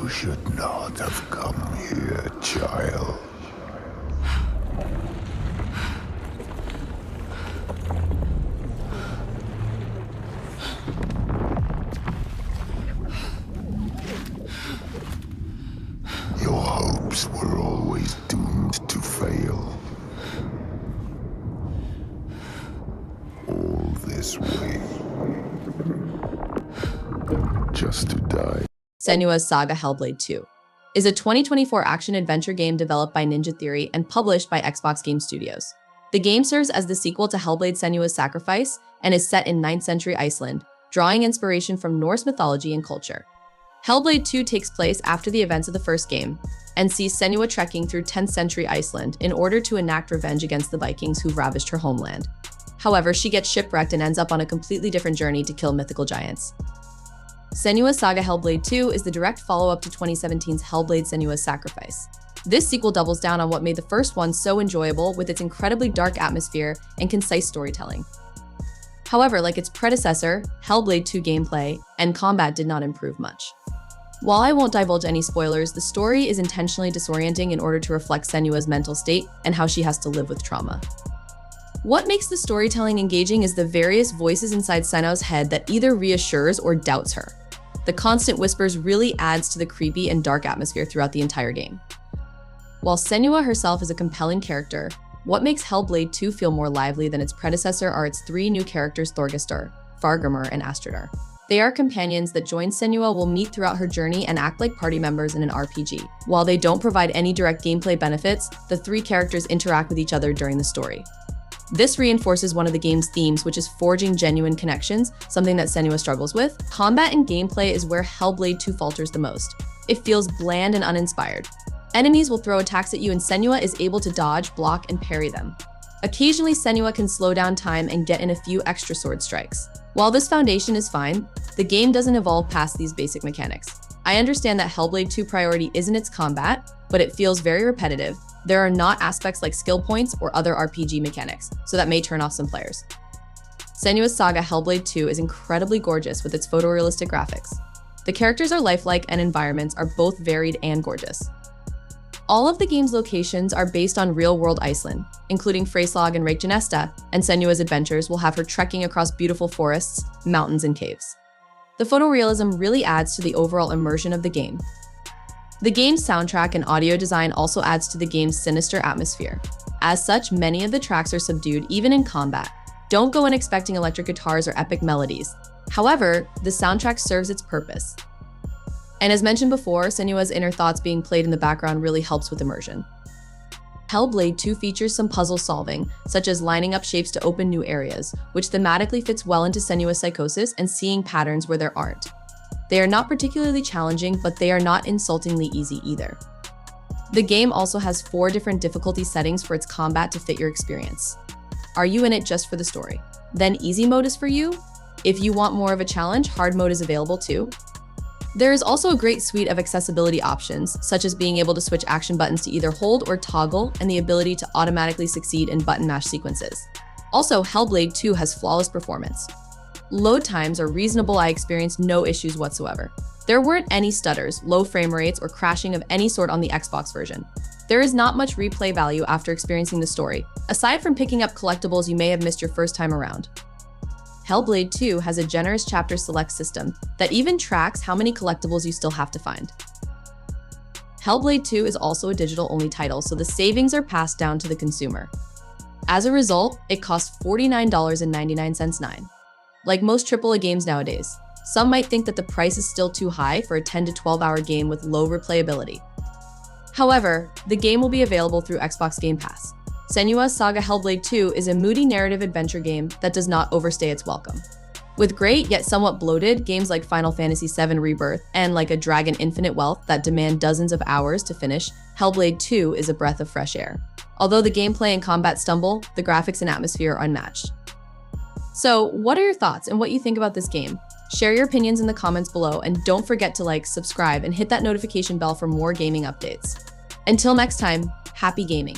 You should not have come here, child. Your hopes were always doomed to fail. All this way. Just to die. Senua's Saga Hellblade 2 is a 2024 action-adventure game developed by Ninja Theory and published by Xbox Game Studios. The game serves as the sequel to Hellblade Senua's Sacrifice and is set in 9th century Iceland, drawing inspiration from Norse mythology and culture. Hellblade 2 takes place after the events of the first game and sees Senua trekking through 10th century Iceland in order to enact revenge against the Vikings who ravished her homeland. However, she gets shipwrecked and ends up on a completely different journey to kill mythical giants. Senua's Saga Hellblade 2 is the direct follow-up to 2017's Hellblade Senua's Sacrifice. This sequel doubles down on what made the first one so enjoyable with its incredibly dark atmosphere and concise storytelling. However, like its predecessor, Hellblade 2 gameplay and combat did not improve much. While I won't divulge any spoilers, the story is intentionally disorienting in order to reflect Senua's mental state and how she has to live with trauma. What makes the storytelling engaging is the various voices inside Senua's head that either reassures or doubts her. The constant whispers really adds to the creepy and dark atmosphere throughout the entire game. While Senua herself is a compelling character, what makes Hellblade 2 feel more lively than its predecessor are its three new characters, Thorgestur, Fargrimr, and Astridar. They are companions that join Senua will meet throughout her journey and act like party members in an RPG. While they don't provide any direct gameplay benefits, the three characters interact with each other during the story. This reinforces one of the game's themes, which is forging genuine connections, something that Senua struggles with. Combat and gameplay is where Hellblade 2 falters the most. It feels bland and uninspired. Enemies will throw attacks at you and Senua is able to dodge, block, and parry them. Occasionally, Senua can slow down time and get in a few extra sword strikes. While this foundation is fine, the game doesn't evolve past these basic mechanics. I understand that Hellblade 2 priority isn't its combat, but it feels very repetitive. There are not aspects like skill points or other RPG mechanics, so that may turn off some players. Senua's Saga Hellblade 2 is incredibly gorgeous with its photorealistic graphics. The characters are lifelike and environments are both varied and gorgeous. All of the game's locations are based on real-world Iceland, including Freyslag and Reykjanesta, and Senua's adventures will have her trekking across beautiful forests, mountains, and caves. The photorealism really adds to the overall immersion of the game. The game's soundtrack and audio design also adds to the game's sinister atmosphere. As such, many of the tracks are subdued even in combat. Don't go in expecting electric guitars or epic melodies. However, the soundtrack serves its purpose. And as mentioned before, Senua's inner thoughts being played in the background really helps with immersion. Hellblade 2 features some puzzle solving, such as lining up shapes to open new areas, which thematically fits well into Senua's psychosis and seeing patterns where there aren't. They are not particularly challenging, but they are not insultingly easy either. The game also has 4 different difficulty settings for its combat to fit your experience. Are you in it just for the story? Then easy mode is for you. If you want more of a challenge, hard mode is available too. There is also a great suite of accessibility options, such as being able to switch action buttons to either hold or toggle, and the ability to automatically succeed in button mash sequences. Also, Hellblade 2 has flawless performance. Load times are reasonable. I experienced no issues whatsoever. There weren't any stutters, low frame rates, or crashing of any sort on the Xbox version. There is not much replay value after experiencing the story, aside from picking up collectibles you may have missed your first time around. Hellblade 2 has a generous chapter select system that even tracks how many collectibles you still have to find. Hellblade 2 is also a digital-only title, so the savings are passed down to the consumer. As a result, it costs $49.99. Like most AAA games nowadays, some might think that the price is still too high for a 10 to 12 hour game with low replayability. However, the game will be available through Xbox Game Pass. Senua's Saga Hellblade 2 is a moody narrative adventure game that does not overstay its welcome. With great yet somewhat bloated games like Final Fantasy VII Rebirth and like a Dragon Infinite Wealth that demand dozens of hours to finish, Hellblade 2 is a breath of fresh air. Although the gameplay and combat stumble, the graphics and atmosphere are unmatched. So, what are your thoughts and what you think about this game? Share your opinions in the comments below, and don't forget to like, subscribe, and hit that notification bell for more gaming updates. Until next time, happy gaming.